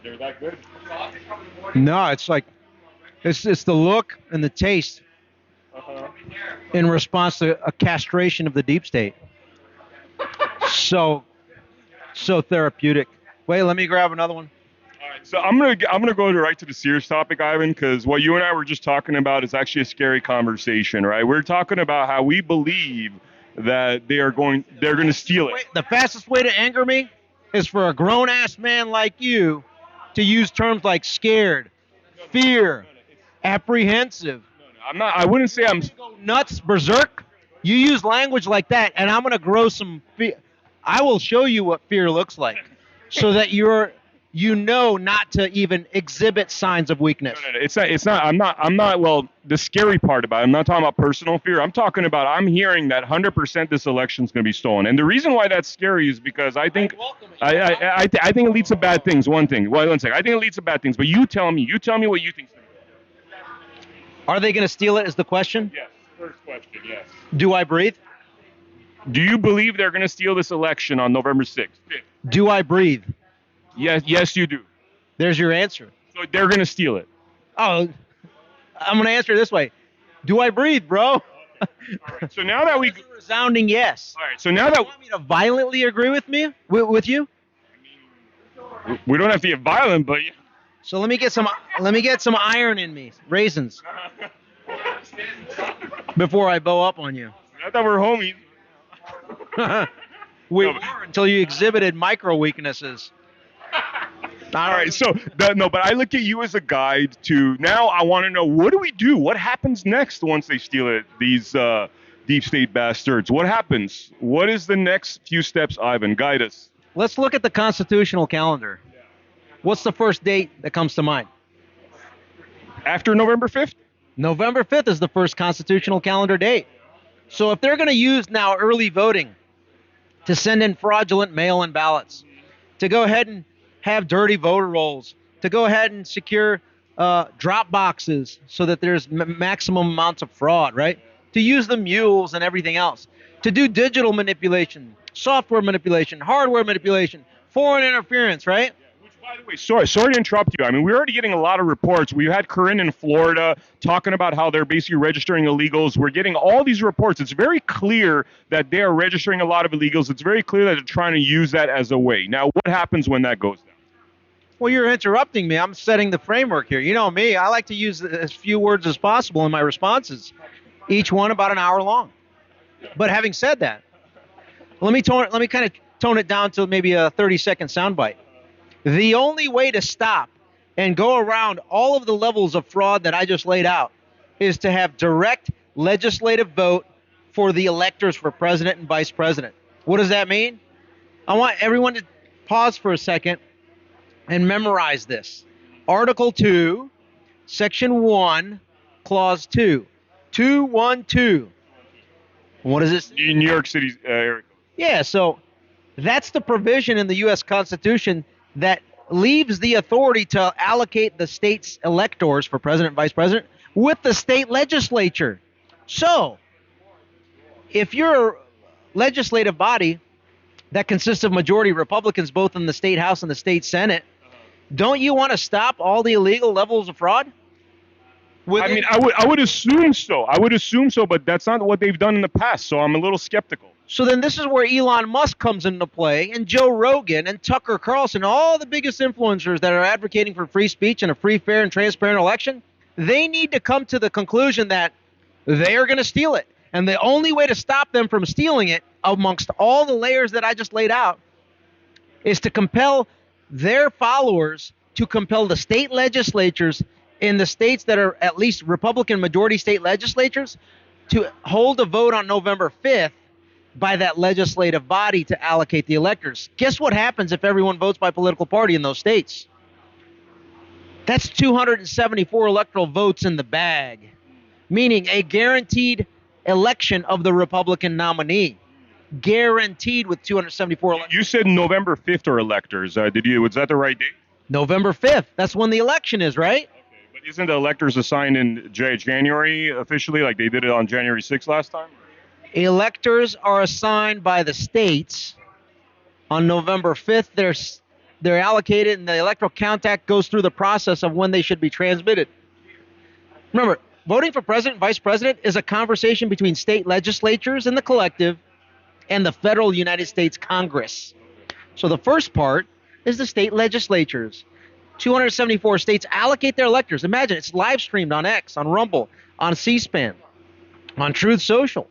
They're that good. No, it's like it's the look and the taste Uh-huh. in response to a castration of the deep state. So so therapeutic. Wait, let me grab another one. All right, so I'm gonna go right to the serious topic, Ivan, because what you and I were just talking about is actually a scary conversation, right? We're talking about how we believe that they're going to steal it. The fastest way to anger me is for a grown ass man like you to use terms like scared, fear, apprehensive, I'm not. I wouldn't say I'm. nuts, berserk. You use language like that, and I'm gonna grow some fear. I will show you what fear looks like, so that you know not to even exhibit signs of weakness. No, it's not. It's not. I'm not. I'm not. Well, the scary part about it, I'm not talking about personal fear. I'm talking about. I'm hearing that 100% this election's going to be stolen, and the reason why that's scary is because I think. I think it leads to bad things. One thing. Well, one second. I think it leads to bad things. But you tell me. You tell me what you think. Are they gonna steal it? Is the question. Yes. First question. Yes. Do I breathe? Do you believe they're going to steal this election on November 6th? Do I breathe? Yes. Yes, you do. There's your answer. So they're going to steal it. Oh, I'm gonna answer it this way. Do I breathe, bro? All right. So now that we. That's a resounding yes. All right. So now that You want me to violently agree with me? With you? we don't have to get violent, but. So let me get some iron in me, raisins, before I bow up on you. I thought we were homies. We No, were but- until you exhibited micro weaknesses. All right, so no, but I look at you as a guide to now. I want to know, what do we do? What happens next once they steal it? These deep state bastards. What happens? What is the next few steps, Ivan? Guide us. Let's look at the constitutional calendar. What's the first date that comes to mind? After November 5th? November 5th is the first constitutional calendar date. So if they're going to use now early voting to send in fraudulent mail-in ballots, to go ahead and have dirty voter rolls, to go ahead and secure drop boxes so that there's maximum amounts of fraud, right? To use the mules and everything else, to do digital manipulation, software manipulation, hardware manipulation, foreign interference, right? Which, by the way, sorry to interrupt you. I mean, we're already getting a lot of reports. We had Corinne in Florida talking about how they're basically registering illegals. We're getting all these reports. It's very clear that they are registering a lot of illegals. It's very clear that they're trying to use that as a way. Now, what happens when that goes down? Well, you're interrupting me. I'm setting the framework here. You know me. I like to use as few words as possible in my responses, each one about an hour long. But having said that, let me kind of tone it down to maybe a 30-second soundbite. The only way to stop and go around all of the levels of fraud that I just laid out is to have direct legislative vote for the electors for president and vice president. What does that mean? I want everyone to pause for a second and memorize this. Article 2, Section 1, Clause 2. 212. What is this? In New York City, Eric. Yeah, so that's the provision in the U.S. Constitution that leaves the authority to allocate the state's electors for president and vice president with the state legislature. So, if you're a legislative body that consists of majority Republicans both in the state House and the state Senate, don't you want to stop all the illegal levels of fraud? I mean, I would assume so. I would assume so, but that's not what they've done in the past, so I'm a little skeptical. So then this is where Elon Musk comes into play, and Joe Rogan and Tucker Carlson, all the biggest influencers that are advocating for free speech and a free, fair, and transparent election. They need to come to the conclusion that they are going to steal it. And the only way to stop them from stealing it, amongst all the layers that I just laid out, is to compel their followers to compel the state legislatures in the states that are at least Republican majority state legislatures to hold a vote on November 5th by that legislative body to allocate the electors. Guess what happens if everyone votes by political party in those states? That's 274 electoral votes in the bag, meaning a guaranteed election of the Republican nominee. Guaranteed with 274 electors. You said November 5th are electors. Was that the right date? November 5th. That's when the election is, right? Okay, but isn't the electors assigned in January officially, like they did it on January 6th last time? Electors are assigned by the states On November 5th, they're allocated, and the Electoral Count Act goes through the process of when they should be transmitted. Remember, voting for president and vice president is a conversation between state legislatures and the collective and the federal United States Congress. So the first part is the state legislatures. 274 states allocate their electors. Imagine it's live streamed on X, on Rumble, on C-SPAN, on Truth Social.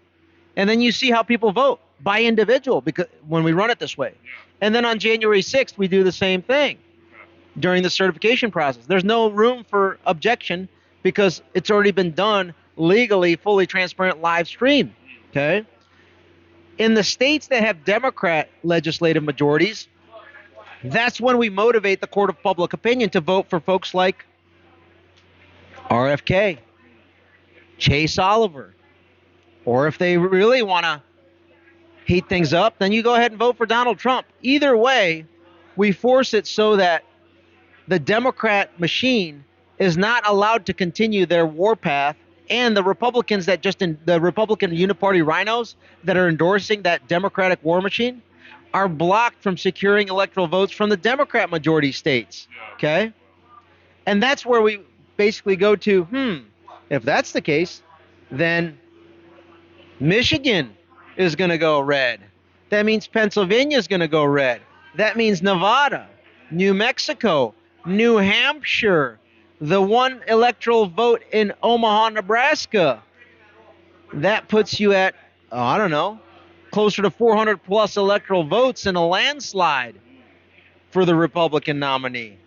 And then you see how people vote by individual because when we run it this way. And then on January 6th, we do the same thing during the certification process. There's no room for objection because it's already been done legally, fully transparent, live stream. Okay? In the states that have Democrat legislative majorities, that's when we motivate the court of public opinion to vote for folks like RFK, Chase Oliver, or if they really want to heat things up, then you go ahead and vote for Donald Trump. Either way, we force it so that the Democrat machine is not allowed to continue their warpath, and the Republicans that the Republican uniparty rhinos that are endorsing that Democratic war machine are blocked from securing electoral votes from the Democrat majority states. Okay? And that's where we basically go to, if that's the case, then Michigan is going to go red. That means Pennsylvania is going to go red. That means Nevada, New Mexico, New Hampshire, the one electoral vote in Omaha, Nebraska. That puts you at, I don't know, closer to 400 plus electoral votes in a landslide for the Republican nominee.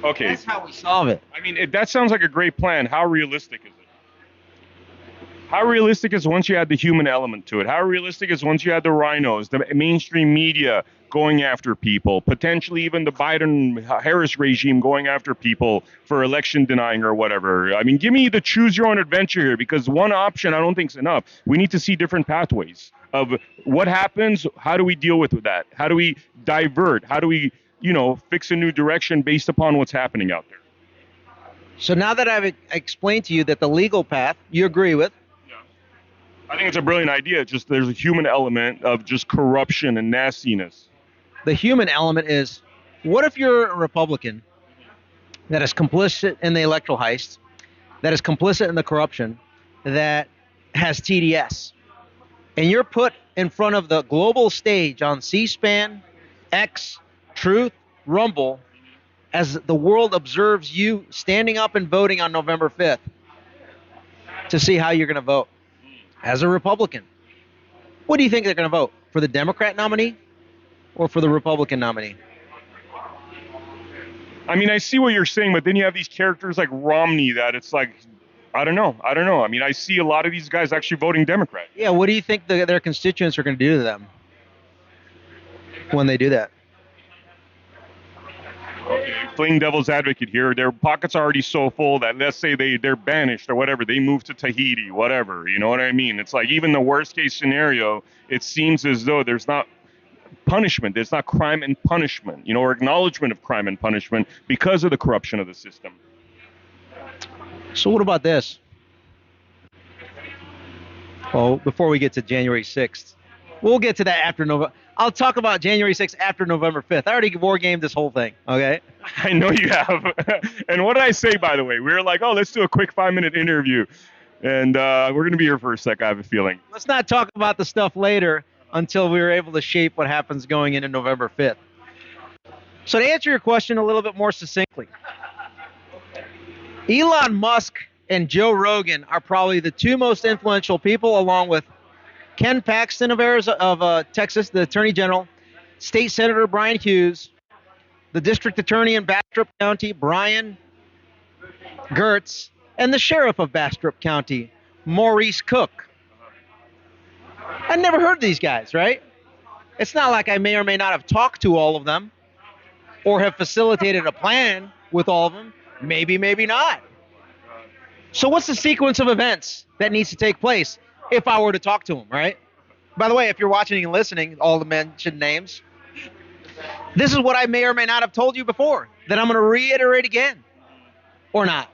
Okay. That's how we solve it. I mean, that sounds like a great plan. How realistic is it? How realistic is once you add the human element to it? How realistic is once you add the rhinos, the mainstream media going after people, potentially even the Biden-Harris regime going after people for election denying or whatever? I mean, give me the choose your own adventure here, because one option I don't think is enough. We need to see different pathways of what happens. How do we deal with that? How do we divert? How do we, fix a new direction based upon what's happening out there? So now that I've explained to you that the legal path you agree with, I think it's a brilliant idea. Just there's a human element of just corruption and nastiness. The human element is, what if you're a Republican that is complicit in the electoral heist, that is complicit in the corruption, that has TDS, and you're put in front of the global stage on C-SPAN, X, Truth, Rumble, as the world observes you standing up and voting on November 5th to see how you're going to vote. As a Republican, what do you think they're going to vote? For the Democrat nominee or for the Republican nominee? I mean, I see what you're saying, but then you have these characters like Romney that it's like, I don't know. I mean, I see a lot of these guys actually voting Democrat. Yeah, what do you think their constituents are going to do to them when they do that? Okay, playing devil's advocate here, their pockets are already so full that let's say they're banished or whatever, they move to Tahiti, whatever, you know what I mean? It's like even the worst case scenario, it seems as though there's not punishment, there's not crime and punishment, or acknowledgement of crime and punishment because of the corruption of the system. So what about this? Well, before we get to January 6th, we'll get to that after November. I'll talk about January 6th after November 5th. I already war gamed this whole thing, okay? I know you have. And what did I say, by the way? We were like, let's do a quick 5-minute interview. And we're going to be here for a sec, I have a feeling. Let's not talk about the stuff later until we were able to shape what happens going into November 5th. So to answer your question a little bit more succinctly, Elon Musk and Joe Rogan are probably the two most influential people, along with Ken Paxton of Texas, the Attorney General, State Senator Brian Hughes, the District Attorney in Bastrop County, Brian Gertz, and the Sheriff of Bastrop County, Maurice Cook. I never heard of these guys, right? It's not like I may or may not have talked to all of them or have facilitated a plan with all of them. Maybe, maybe not. So what's the sequence of events that needs to take place if I were to talk to them, right? By the way, if you're watching and listening, all the mentioned names, this is what I may or may not have told you before that I'm going to reiterate again. Or not.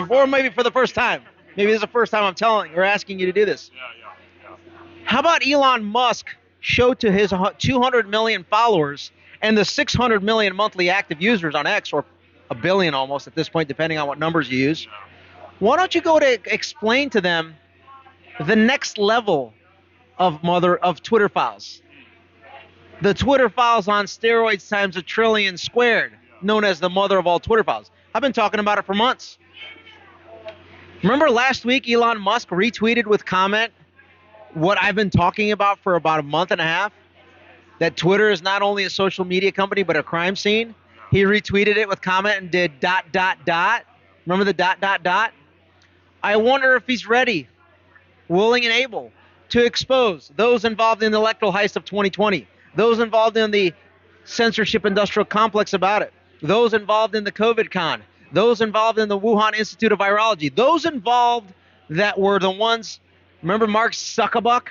Or maybe for the first time. Maybe this is the first time I'm telling or asking you to do this. How about Elon Musk show to his 200 million followers and the 600 million monthly active users on X, or a billion almost at this point, depending on what numbers you use. Why don't you go to explain to them the next level of Twitter files? The Twitter files on steroids times a trillion squared, known as the mother of all Twitter files. I've been talking about it for months. Remember last week Elon Musk retweeted with comment what I've been talking about for about a month and a half? That Twitter is not only a social media company, but a crime scene. He retweeted it with comment and did ... Remember the ... I wonder if he's ready, willing and able to expose those involved in the electoral heist of 2020, those involved in the censorship industrial complex about it, those involved in the COVID con, those involved in the Wuhan Institute of Virology, those involved that were the ones. Remember Mark Zuckerberg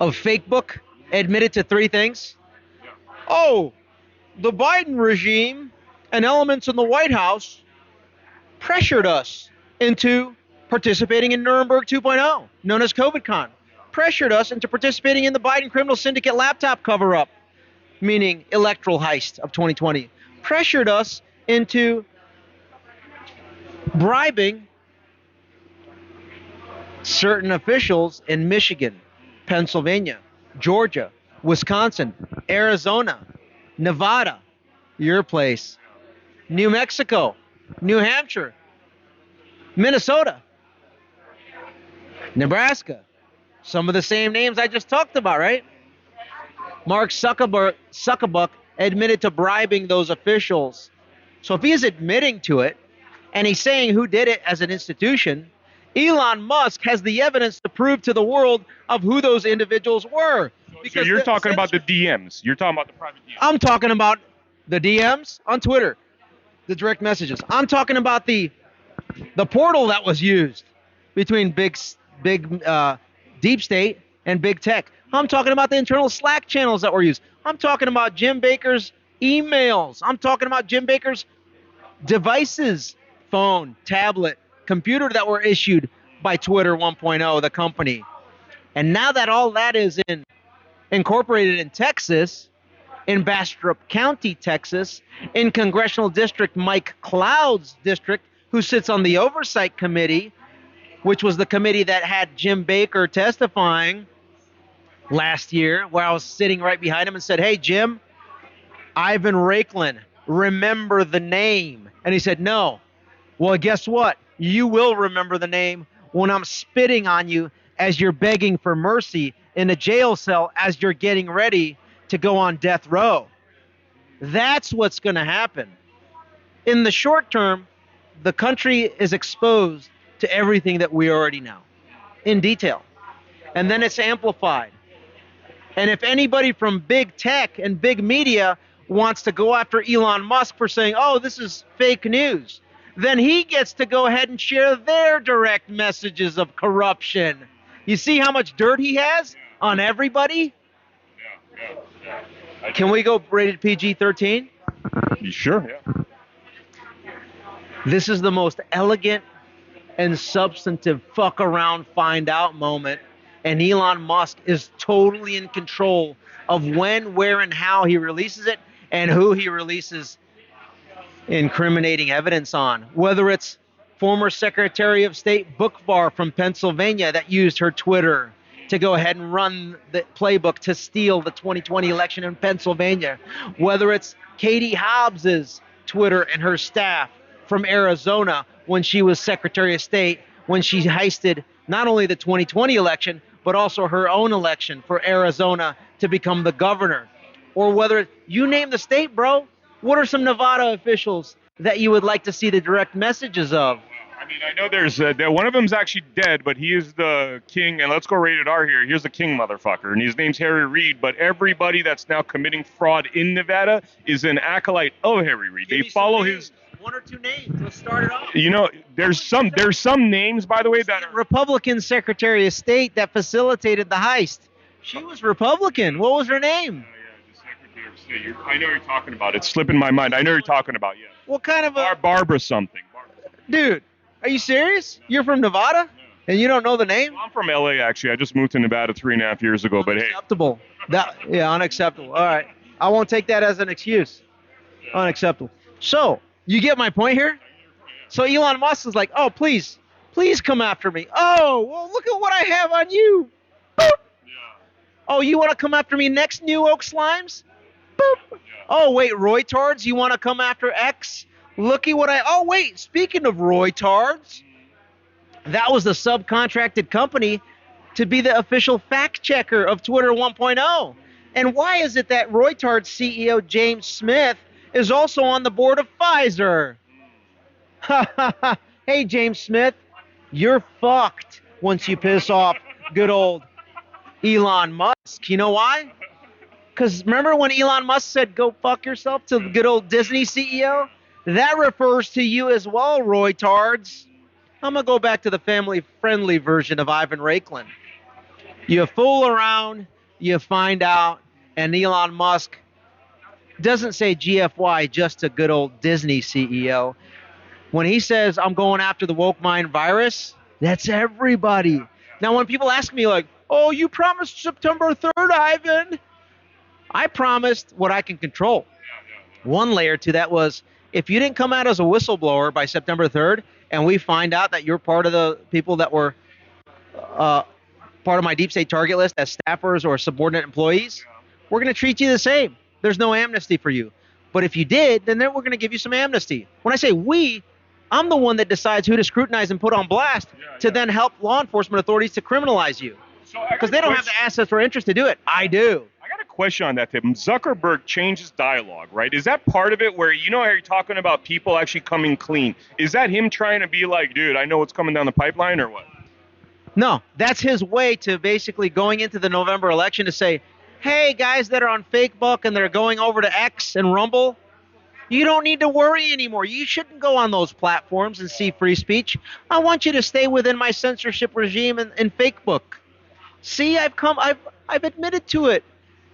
of Facebook admitted to 3 things? Oh, the Biden regime and elements in the White House pressured us into participating in Nuremberg 2.0, known as COVIDCon. Pressured us into participating in the Biden criminal syndicate laptop cover-up, meaning electoral heist of 2020. Pressured us into bribing certain officials in Michigan, Pennsylvania, Georgia, Wisconsin, Arizona, Nevada, your place, New Mexico, New Hampshire, Minnesota, Nebraska. Some of the same names I just talked about, right? Mark Zuckerberg admitted to bribing those officials. So if he's admitting to it, and he's saying who did it as an institution, Elon Musk has the evidence to prove to the world of who those individuals were. So you're talking about the DMs. You're talking about the private DMs. I'm talking about the DMs on Twitter, the direct messages. I'm talking about the portal that was used between big deep state and big tech. I'm talking about the internal Slack channels that were used. I'm talking about Jim Baker's emails. I'm talking about Jim Baker's devices, phone, tablet, computer that were issued by Twitter 1.0, the company. And now that all that is incorporated in Texas, in Bastrop County, Texas, in Congressional District Mike Cloud's district, who sits on the Oversight Committee, which was the committee that had Jim Baker testifying last year, where I was sitting right behind him and said, hey, Jim, Ivan Raiklin, remember the name. And he said, no. Well, guess what? You will remember the name when I'm spitting on you as you're begging for mercy in a jail cell as you're getting ready to go on death row. That's what's going to happen. In the short term, the country is exposed to everything that we already know in detail. And then it's amplified. And if anybody from big tech and big media wants to go after Elon Musk for saying, oh, this is fake news, then he gets to go ahead and share their direct messages of corruption. You see how much dirt he has on everybody? Yeah. Can we go rated PG-13? Sure, yeah. This is the most elegant and substantive fuck around, find out moment. And Elon Musk is totally in control of when, where, and how he releases it and who he releases incriminating evidence on. Whether it's former Secretary of State Bookvar from Pennsylvania that used her Twitter to go ahead and run the playbook to steal the 2020 election in Pennsylvania. Whether it's Katie Hobbs's Twitter and her staff from Arizona when she was Secretary of State, when she heisted not only the 2020 election, but also her own election for Arizona to become the governor. Or whether you name the state, bro. What are some Nevada officials that you would like to see the direct messages of? I mean, I know there's one of them's actually dead, but he is the king. And let's go rated R here. Here's the king motherfucker, and his name's Harry Reid. But everybody that's now committing fraud in Nevada is an acolyte of Harry Reid. They follow his. One or two names. Let's start it off. You know, there's some names, by the way, that are Republican Secretary of State that facilitated the heist. She was Republican. What was her name? I know you're talking about. It's slipping my mind. I know you're talking about, yeah. What kind of a... Barbara something. Dude, are you serious? You're from Nevada? And you don't know the name? I'm from LA, actually. I just moved to Nevada 3.5 years ago, but hey. Unacceptable. Yeah, unacceptable. All right. I won't take that as an excuse. Unacceptable. So, you get my point here? So Elon Musk is like, oh, please come after me. Oh, well, look at what I have on you. Boop. Oh, you want to come after me next, New Oak Slimes? Boop. Oh, wait, Roytards, you want to come after X? Looky what oh, wait, speaking of Roytards, that was the subcontracted company to be the official fact checker of Twitter 1.0. And why is it that Roytards CEO James Smith is also on the board of Pfizer? Hey, James Smith, you're fucked once you piss off good old Elon Musk. You know why? Because remember when Elon Musk said, go fuck yourself to the good old Disney CEO? That refers to you as well, Roytards. I'm going to go back to the family-friendly version of Ivan Raiklin. You fool around, you find out, and Elon Musk doesn't say GFY just to good old Disney CEO. When he says, I'm going after the woke mind virus, that's everybody. Now, when people ask me like, oh, you promised September 3rd, Ivan. I promised what I can control. One layer to that was, if you didn't come out as a whistleblower by September 3rd, and we find out that you're part of the people that were part of my deep state target list as staffers or subordinate employees, we're going to treat you the same. There's no amnesty for you. But if you did, then we're going to give you some amnesty. When I say we, I'm the one that decides who to scrutinize and put on blast to then help law enforcement authorities to criminalize you. Because they don't have the assets or interest to do it. I do. I got a question on that, Tim. Zuckerberg changes dialogue, right? Is that part of it where, you know how you're talking about people actually coming clean? Is that him trying to be like, dude, I know what's coming down the pipeline, or what? No, that's his way to basically going into the November election to say, hey, guys that are on Facebook and they're going over to X and Rumble, you don't need to worry anymore. You shouldn't go on those platforms and see free speech. I want you to stay within my censorship regime in Facebook. See, I've admitted to it.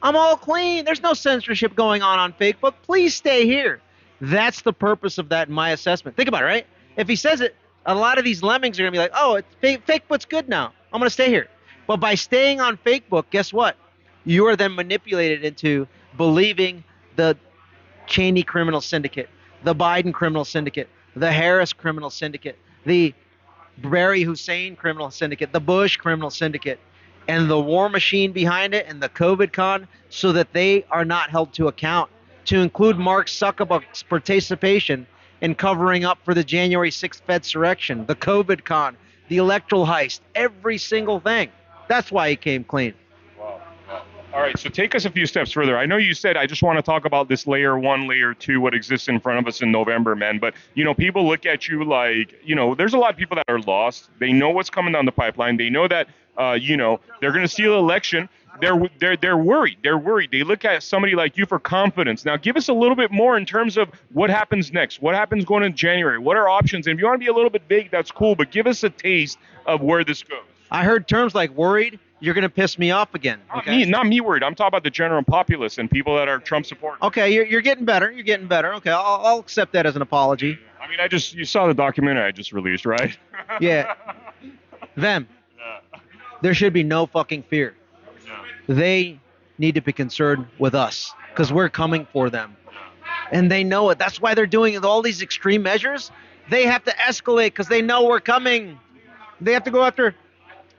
I'm all clean. There's no censorship going on Facebook. Please stay here. That's the purpose of that in my assessment. Think about it, right? If he says it, a lot of these lemmings are going to be like, oh, Facebook's good now. I'm going to stay here. But by staying on Facebook, guess what? You are then manipulated into believing the Cheney criminal syndicate, the Biden criminal syndicate, the Harris criminal syndicate, the Barry Hussein criminal syndicate, the Bush criminal syndicate, and the war machine behind it, and the COVID con, so that they are not held to account, to include Mark Zuckerberg's participation in covering up for the January 6th Fedsurrection, the COVID con, the electoral heist, every single thing. That's why he came clean. All right, so take us a few steps further. I know you said I just want to talk about this layer 1, layer 2, what exists in front of us in November, man. But, you know, people look at you like, you know, there's a lot of people that are lost. They know what's coming down the pipeline. They know that, you know, they're going to steal an election. They're worried. They're worried. They look at somebody like you for confidence. Now, give us a little bit more in terms of what happens next. What happens going into January? What are options? And if you want to be a little bit vague, that's cool. But give us a taste of where this goes. I heard terms like worried. You're going to piss me off again. Okay? Not me worried. I'm talking about the general populace and people that are Trump supporters. Okay, you're getting better. You're getting better. Okay, I'll accept that as an apology. I mean, you saw the documentary I just released, right? Yeah. Them. Yeah. There should be no fucking fear. Yeah. They need to be concerned with us because we're coming for them. And they know it. That's why they're doing all these extreme measures. They have to escalate because they know we're coming. They have to go after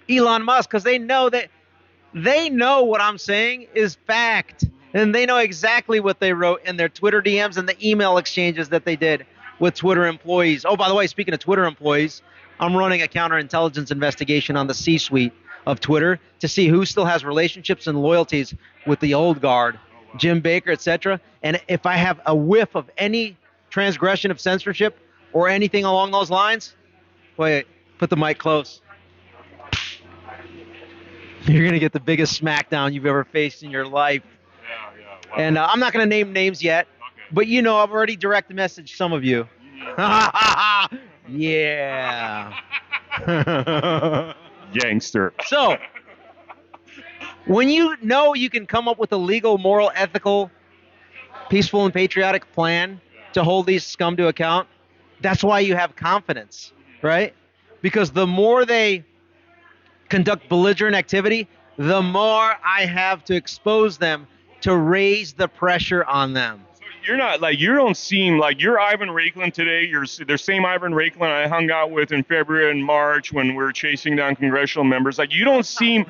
Elon Musk because they know what I'm saying is fact, and they know exactly what they wrote in their Twitter DMs and the email exchanges that they did with Twitter employees. Oh, by the way, speaking of Twitter employees, I'm running a counterintelligence investigation on the C-suite of Twitter to see who still has relationships and loyalties with the old guard, Jim Baker, etc. And if I have a whiff of any transgression of censorship or anything along those lines, wait, put the mic close. You're going to get the biggest smackdown you've ever faced in your life. Yeah. Wow. And I'm not going to name names yet, but you know, I've already direct messaged some of you. Yeah. Gangster. So, when you know you can come up with a legal, moral, ethical, peaceful, and patriotic plan to hold these scum to account, that's why you have confidence, right? Because the more they conduct belligerent activity, the more I have to expose them to raise the pressure on them. You're not like, you don't seem like you're Ivan Raiklin today. You're the same Ivan Raiklin I hung out with in February and March when we were chasing down congressional members. Like, you don't seem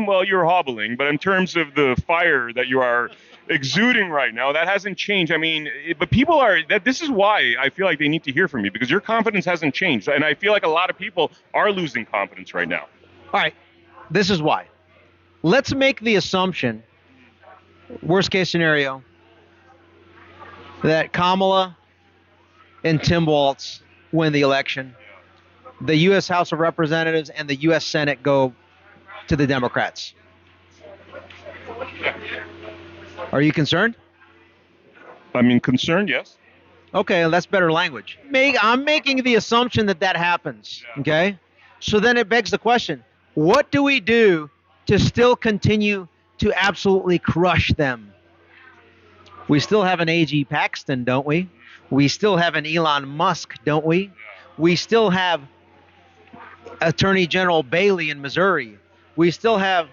well, you're hobbling, but in terms of the fire that you are exuding right now, that hasn't changed. I mean, but people are that. This is why I feel like they need to hear from you, because your confidence hasn't changed, and I feel like a lot of people are losing confidence right now. All right, this is why. Let's make the assumption, worst case scenario, that Kamala and Tim Walz win the election. The U.S. House of Representatives and the U.S. Senate go to the Democrats. Are you concerned? I mean, concerned, yes. Okay, that's better language. I'm making the assumption that that happens, okay? So then it begs the question, what do we do to still continue to absolutely crush them? We still have an A.G. Paxton, don't we? We still have an Elon Musk, don't we? We still have Attorney General Bailey in Missouri. We still have,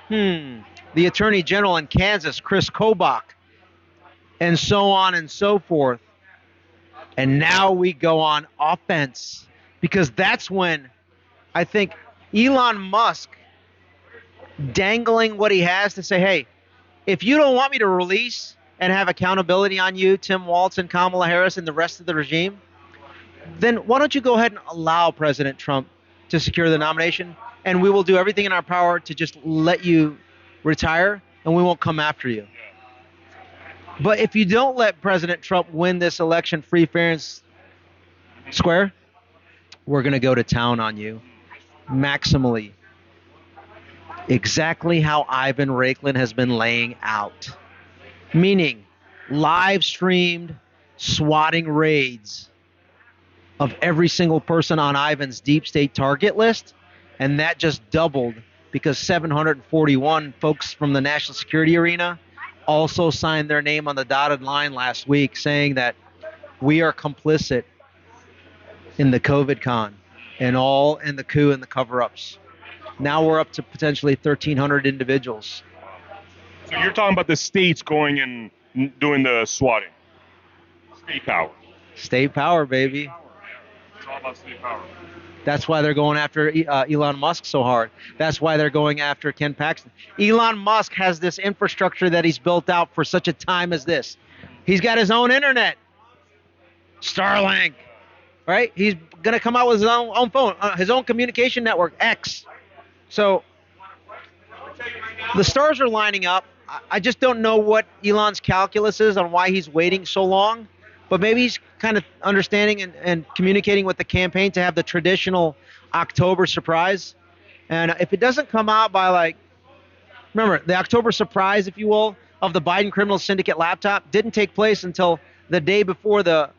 the Attorney General in Kansas, Chris Kobach, and so on and so forth. And now we go on offense, because that's when I think Elon Musk dangling what he has to say, hey, if you don't want me to release and have accountability on you, Tim Walz and Kamala Harris and the rest of the regime, then why don't you go ahead and allow President Trump to secure the nomination, and we will do everything in our power to just let you retire, and we won't come after you. But if you don't let President Trump win this election free, fair, and square, we're going to go to town on you, maximally. Exactly how Ivan Raiklin has been laying out. Meaning, live streamed swatting raids of every single person on Ivan's deep state target list, and that just doubled because 741 folks from the national security arena also signed their name on the dotted line last week saying that we are complicit in the COVID con and the coup and the cover-ups. Now we're up to potentially 1,300 individuals. So you're talking about the states going and doing the swatting. State power. State power, baby. It's all about state power. That's why they're going after Elon Musk so hard. That's why they're going after Ken Paxton. Elon Musk has this infrastructure that he's built out for such a time as this. He's got his own internet. Starlink. Right? He's going to come out with his own phone, his own communication network, X. So the stars are lining up. I just don't know what Elon's calculus is on why he's waiting so long. But maybe he's kind of understanding and communicating with the campaign to have the traditional October surprise. And if it doesn't come out by remember, the October surprise, if you will, of the Biden criminal syndicate laptop didn't take place until the day before the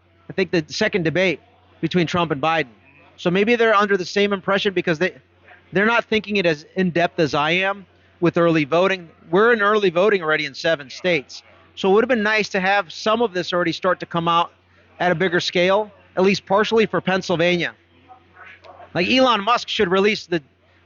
second debate between Trump and Biden. So maybe they're under the same impression because they're not thinking it as in-depth as I am with early voting. We're in early voting already in 7 states. So it would have been nice to have some of this already start to come out at a bigger scale, at least partially for Pennsylvania. Like Elon Musk should release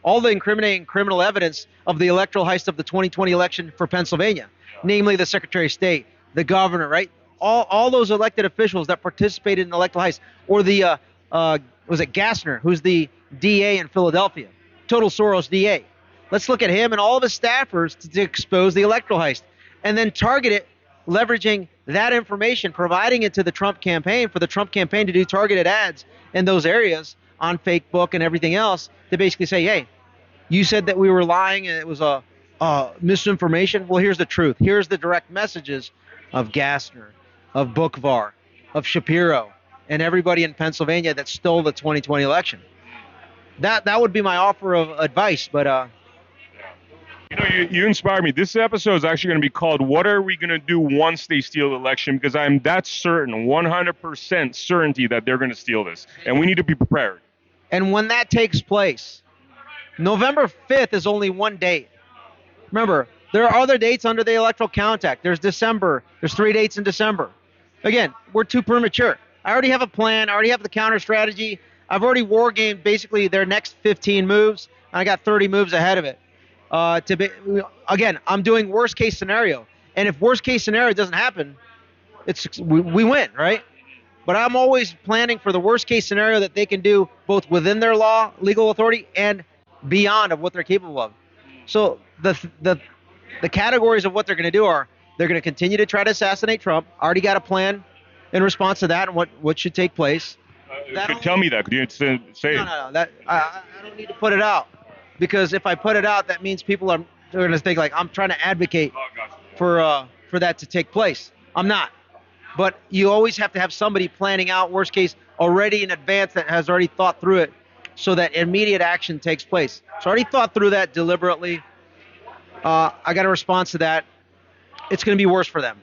all the incriminating criminal evidence of the electoral heist of the 2020 election for Pennsylvania, namely the Secretary of State, the governor, right? All those elected officials that participated in the electoral heist, or the, was it Gassner, who's the DA in Philadelphia, total Soros DA. Let's look at him and all of his staffers to expose the electoral heist and then target it, leveraging that information, providing it to the Trump campaign for the Trump campaign to do targeted ads in those areas on Facebook and everything else to basically say, hey, you said that we were lying and it was a misinformation. Well, here's the truth. Here's the direct messages of Gassner, of Bukvar, of Shapiro, and everybody in Pennsylvania that stole the 2020 election. That would be my offer of advice, but you inspire me. This episode is actually going to be called "What Are We Going to Do Once They Steal the Election?" Because I'm that certain, 100% certainty that they're going to steal this, and we need to be prepared. And when that takes place, November 5th is only one date. Remember, there are other dates under the Electoral Count Act. There's December. There's 3 dates in December. Again, we're too premature. I already have a plan. I already have the counter strategy. I've already war gamed basically their next 15 moves. I got 30 moves ahead of it. Again, I'm doing worst case scenario, and if worst case scenario doesn't happen, we win, right? But I'm always planning for the worst case scenario that they can do both within their legal authority, and beyond of what they're capable of. So the categories of what they're going to do are they're going to continue to try to assassinate Trump. Already got a plan in response to that and what should take place. Tell me that. Could you say it? No. That I don't need to put it out, because if I put it out, that means people are going to think like I'm trying to advocate for that to take place. I'm not. But you always have to have somebody planning out worst case already in advance that has already thought through it, so that immediate action takes place. So I already thought through that deliberately. I got a response to that. It's going to be worse for them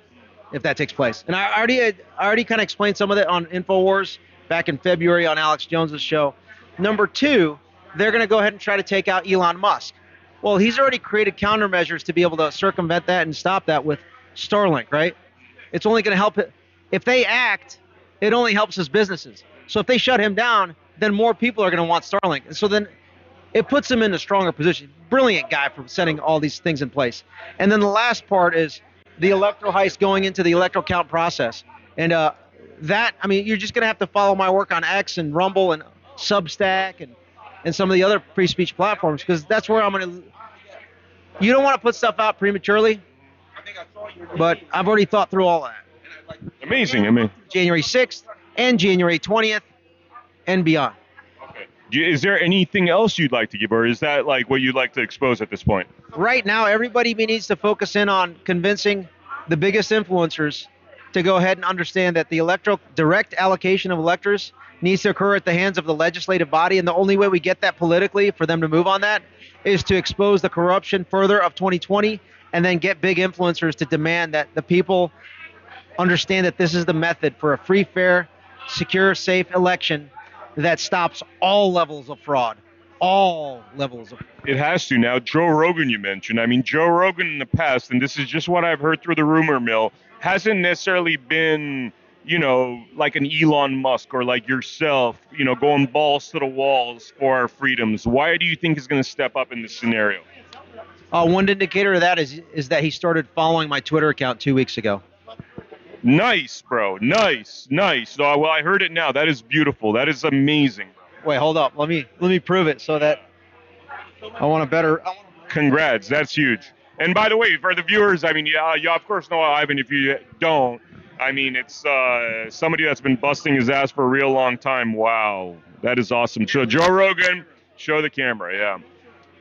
if that takes place. And I already kind of explained some of that on InfoWars back in February on Alex Jones's show. Number two, they're going to go ahead and try to take out Elon Musk. Well, he's already created countermeasures to be able to circumvent that and stop that with Starlink, right? It's only going to help it. If they act, it only helps his businesses. So if they shut him down, then more people are going to want Starlink. And so then it puts him in a stronger position. Brilliant guy for setting all these things in place. And then the last part is the electoral heist going into the electoral count process. And you're just going to have to follow my work on X and Rumble and Substack and some of the other free speech platforms, because that's where I'm going to. You don't want to put stuff out prematurely, but I've already thought through all that. Amazing. I mean, January 6th and January 20th and beyond. Okay. Is there anything else you'd like to give, or is that like what you'd like to expose at this point? Right now, everybody needs to focus in on convincing the biggest influencers to go ahead and understand that the direct allocation of electors needs to occur at the hands of the legislative body, and the only way we get that politically for them to move on that is to expose the corruption further of 2020, and then get big influencers to demand that the people understand that this is the method for a free, fair, secure, safe election that stops all levels of fraud. All levels of fraud. It has to. Now, Joe Rogan you mentioned. I mean, Joe Rogan in the past, and this is just what I've heard through the rumor mill, hasn't necessarily been, like an Elon Musk or like yourself, going balls to the walls for our freedoms. Why do you think he's going to step up in this scenario? One indicator of that is that he started following my Twitter account 2 weeks ago. Nice, bro. Nice. Oh, well, I heard it now. That is beautiful. That is amazing. Wait, hold up. Let me prove it so that I want to better. Congrats. That's huge. And by the way, for the viewers, I mean, you of course know Ivan. If you don't, I mean, it's somebody that's been busting his ass for a real long time. Wow. That is awesome. So Joe Rogan, show the camera. Yeah.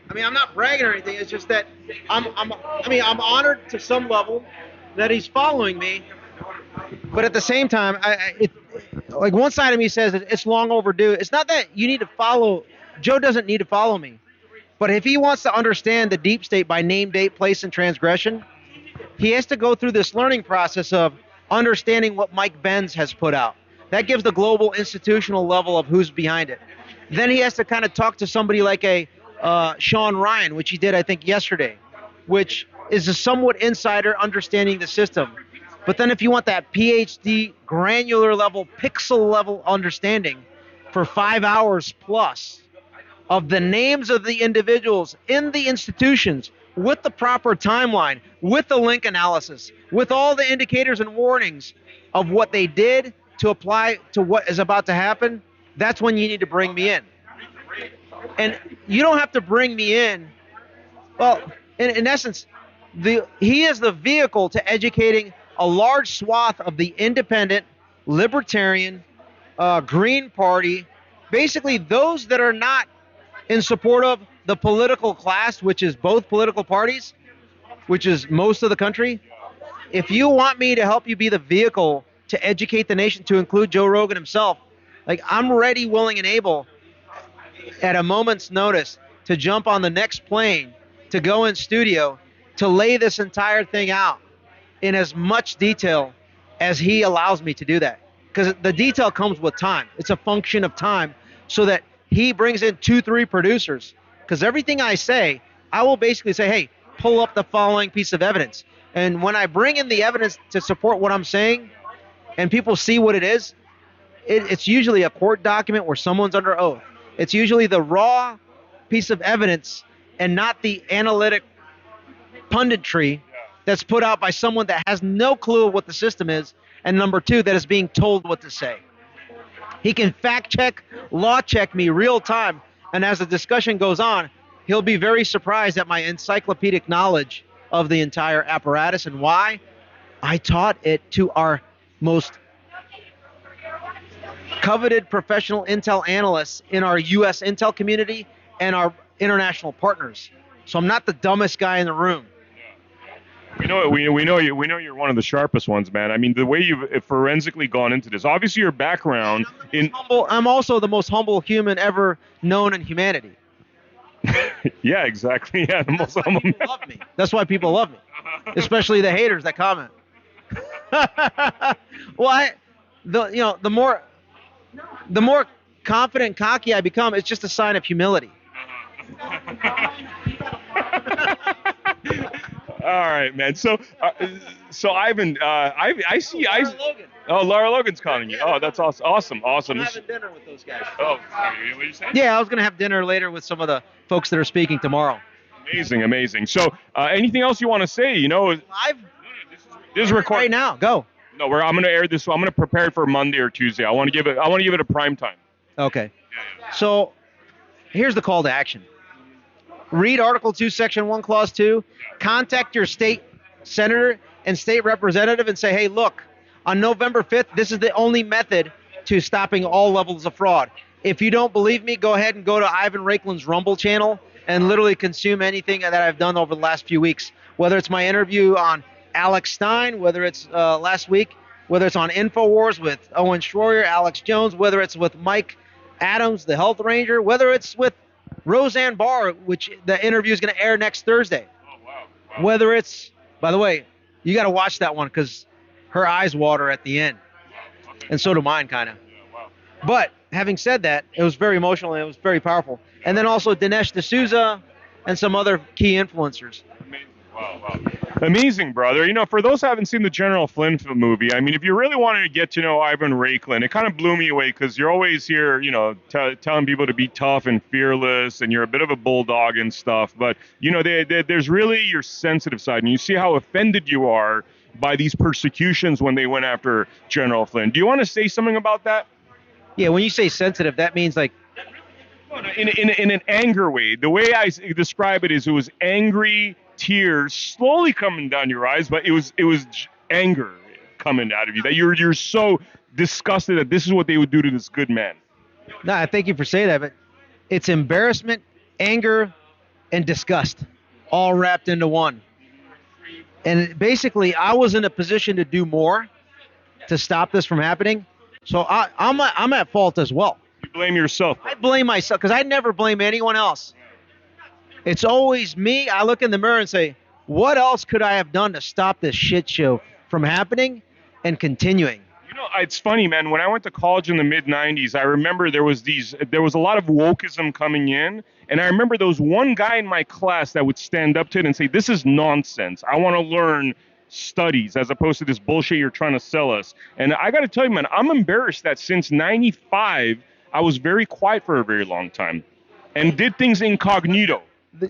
I mean, I'm not bragging or anything. It's just that I'm honored to some level that he's following me. But at the same time, like one side of me says it's long overdue. It's not that you need to follow. Joe doesn't need to follow me. But if he wants to understand the deep state by name, date, place, and transgression, he has to go through this learning process of understanding what Mike Benz has put out. That gives the global institutional level of who's behind it. Then he has to kind of talk to somebody like a Sean Ryan, which he did, I think, yesterday, which is a somewhat insider understanding the system. But then if you want that PhD, granular level, pixel level understanding for 5 hours plus of the names of the individuals in the institutions with the proper timeline, with the link analysis, with all the indicators and warnings of what they did to apply to what is about to happen, that's when you need to bring me in. And you don't have to bring me in. Well, in essence, he is the vehicle to educating a large swath of the independent, libertarian, Green Party, basically those that are not in support of the political class, which is both political parties, which is most of the country. If you want me to help you be the vehicle to educate the nation, to include Joe Rogan himself, like I'm ready, willing, and able at a moment's notice to jump on the next plane, to go in studio, to lay this entire thing out in as much detail as he allows me to do that. Because the detail comes with time. It's a function of time, so that he brings in 2-3 producers. Because everything I say, I will basically say, hey, pull up the following piece of evidence. And when I bring in the evidence to support what I'm saying, and people see what it is, it's usually a court document where someone's under oath. It's usually the raw piece of evidence and not the analytic punditry that's put out by someone that has no clue what the system is, and number two, that is being told what to say. He can fact check, law check me real time, and as the discussion goes on, he'll be very surprised at my encyclopedic knowledge of the entire apparatus and why I taught it to our most coveted professional intel analysts in our U.S. intel community and our international partners. So I'm not the dumbest guy in the room. We know you're one of the sharpest ones, man. I mean, the way you've forensically gone into this. Obviously, your background I'm also the most humble human ever known in humanity. Yeah, exactly. Yeah, the most humble. People love me. That's why people love me, especially the haters that comment. Well, the more confident and cocky I become, it's just a sign of humility. All right, man. So Ivan, I see. Laura Logan. Oh, Laura Logan's calling you. Yeah. Oh, that's awesome. Awesome. I'm having dinner with those guys. Oh, what you saying? Yeah, I was going to have dinner later with some of the folks that are speaking tomorrow. Amazing. So, anything else you want to say? Live? This is recorded right now. Go. No, I'm going to air this. I'm going to prepare it for Monday or Tuesday. I want to give it a prime time. Okay. So, here's the call to action. Read Article 2, Section 1, Clause 2. Contact your state senator and state representative and say, hey, look, on November 5th, this is the only method to stopping all levels of fraud. If you don't believe me, go ahead and go to Ivan Raiklin's Rumble channel and literally consume anything that I've done over the last few weeks, whether it's my interview on Alex Stein, whether it's last week, whether it's on InfoWars with Owen Schroyer, Alex Jones, whether it's with Mike Adams, the health ranger, whether it's with Roseanne Barr, which the interview is going to air next Thursday. Oh, wow. Whether it's, by the way, you got to watch that one because her eyes water at the end. Okay. And so do mine, kind of. Yeah, wow. But having said that, it was very emotional and it was very powerful. And then also Dinesh D'Souza and some other key influencers. Amazing. Wow. Amazing, brother. For those who haven't seen the General Flynn movie, I mean, if you really wanted to get to know Ivan Raiklin, it kind of blew me away because you're always here, telling people to be tough and fearless, and you're a bit of a bulldog and stuff. But, there's really your sensitive side, and you see how offended you are by these persecutions when they went after General Flynn. Do you want to say something about that? Yeah, when you say sensitive, that means like... In an anger way. The way I describe it is it was angry tears slowly coming down your eyes, but it was anger coming out of you, that you're so disgusted that this is what they would do to this good man. No, I thank you for saying that, but it's embarrassment, anger, and disgust all wrapped into one. And basically, I was in a position to do more to stop this from happening, so I'm at fault as well. You blame yourself. I blame myself because I never blame anyone else. It's always me. I look in the mirror and say, what else could I have done to stop this shit show from happening and continuing? It's funny, man. When I went to college in the mid-'90s, I remember there was a lot of wokeism coming in, and I remember there was one guy in my class that would stand up to it and say, this is nonsense. I want to learn studies as opposed to this bullshit you're trying to sell us. And I got to tell you, man, I'm embarrassed that since 95, I was very quiet for a very long time and did things incognito.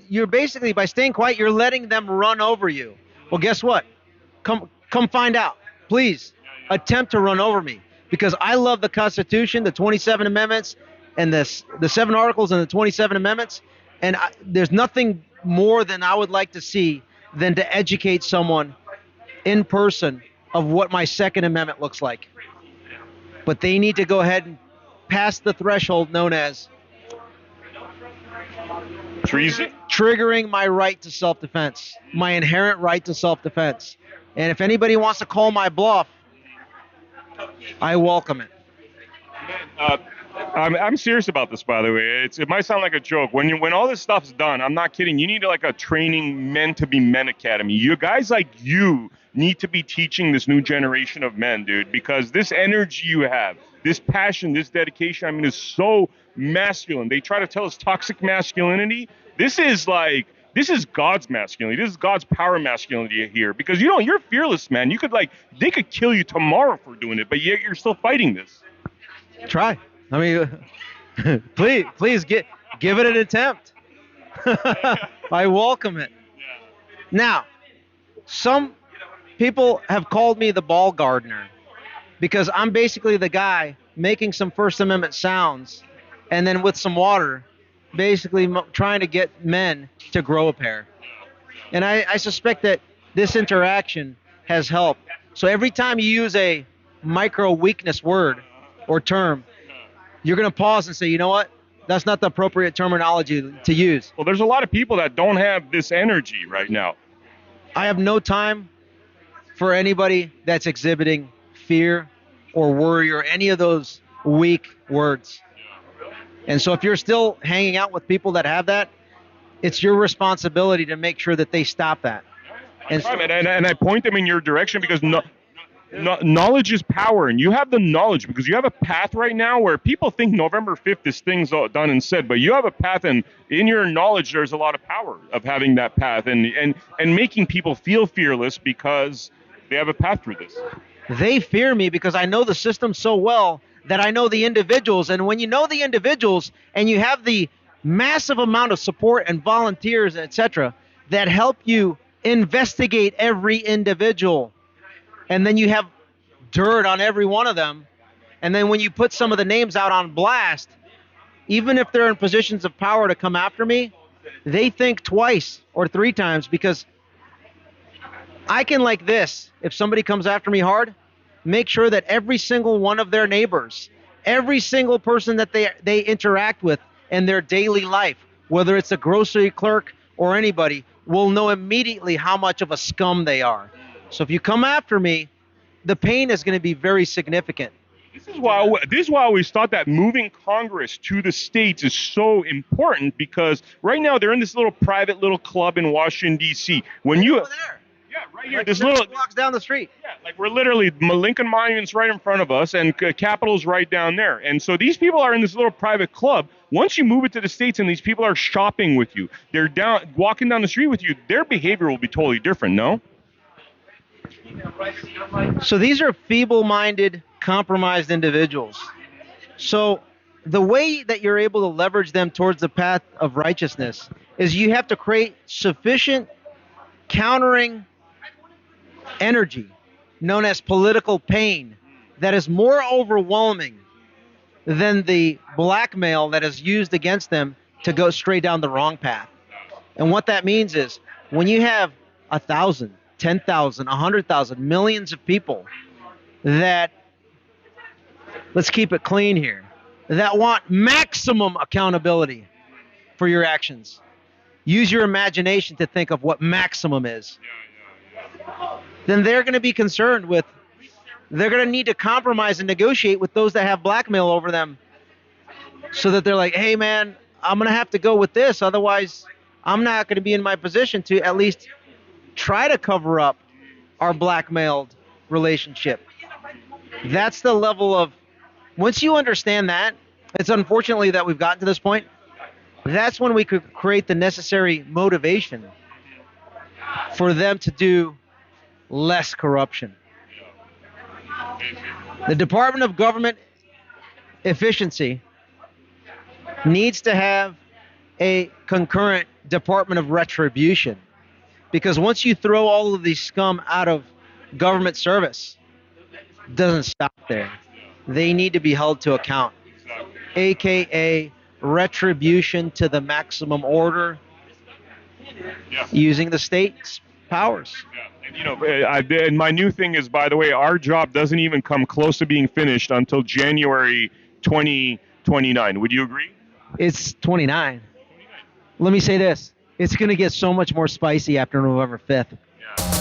You're basically, by staying quiet, you're letting them run over you. Well, guess what? Come find out. Please attempt to run over me, because I love the Constitution, the 27 amendments, and the 7 articles and the 27 amendments. And there's nothing more than I would like to see than to educate someone in person of what my Second Amendment looks like. But they need to go ahead and pass the threshold known as treason, triggering my right to self-defense, my inherent right to self-defense. And if anybody wants to call my bluff, I welcome it. I'm serious about this, by the way. It might sound like a joke. When all this stuff's done, I'm not kidding. You need like a training men to be men academy. You guys like you need to be teaching this new generation of men, dude, because this energy you have, this passion, this dedication, I mean, is so masculine. They try to tell us toxic masculinity. This is God's masculinity. This is God's power masculinity here, because you're fearless, man. They could kill you tomorrow for doing it, but yet you're still fighting this. Try. I mean, please give it an attempt. I welcome it. Now, some people have called me the ball gardener because I'm basically the guy making some First Amendment sounds and then with some water, basically trying to get men to grow a pair. And I suspect that this interaction has helped. So every time you use a micro weakness word or term, you're going to pause and say, you know what? That's not the appropriate terminology to use. Well, there's a lot of people that don't have this energy right now. I have no time for anybody that's exhibiting fear or worry or any of those weak words. And so if you're still hanging out with people that have that, it's your responsibility to make sure that they stop that. And I point them in your direction because knowledge is power, and you have the knowledge because you have a path right now where people think November 5th is things all done and said, but you have a path, and in your knowledge there's a lot of power of having that path and making people feel fearless because they have a path through this. They fear me because I know the system so well that I know the individuals, and when you know the individuals and you have the massive amount of support and volunteers, etc., that help you investigate every individual, and then you have dirt on every one of them, and then when you put some of the names out on blast, even if they're in positions of power to come after me, they think twice or three times because I can, like this, if somebody comes after me hard, make sure that every single one of their neighbors, every single person that they interact with in their daily life, whether it's a grocery clerk or anybody, will know immediately how much of a scum they are. So if you come after me, the pain is going to be very significant. This is why I always thought that moving Congress to the states is so important because right now they're in this little private little club in Washington, D.C. When you... Over there. Yeah, right here. Like This little blocks down the street. Yeah, like we're literally, Lincoln Monument's right in front of us and Capitol's right down there. And so these people are in this little private club. Once you move it to the States and these people are shopping with you, they're walking down the street with you, their behavior will be totally different, no? So these are feeble-minded, compromised individuals. So the way that you're able to leverage them towards the path of righteousness is you have to create sufficient countering energy known as political pain that is more overwhelming than the blackmail that is used against them to go straight down the wrong path. And what that means is when you have 1,000, 10,000, 100,000, millions of people that, let's keep it clean here, that want maximum accountability for your actions. Use your imagination to think of what maximum is. Then they're going to be concerned with, they're going to need to compromise and negotiate with those that have blackmail over them so that they're like, hey man, I'm going to have to go with this. Otherwise, I'm not going to be in my position to at least try to cover up our blackmailed relationship. That's the level of, once you understand that, it's unfortunately that we've gotten to this point, that's when we could create the necessary motivation for them to do less corruption. The Department of Government Efficiency needs to have a concurrent Department of Retribution, because once you throw all of these scum out of government service, it doesn't stop there. They need to be held to account, aka retribution to the maximum order, using the state's powers. And, and my new thing is, by the way, our job doesn't even come close to being finished until January 2029. Would you agree? It's 29. Let me say this. It's going to get so much more spicy after November 5th. Yeah.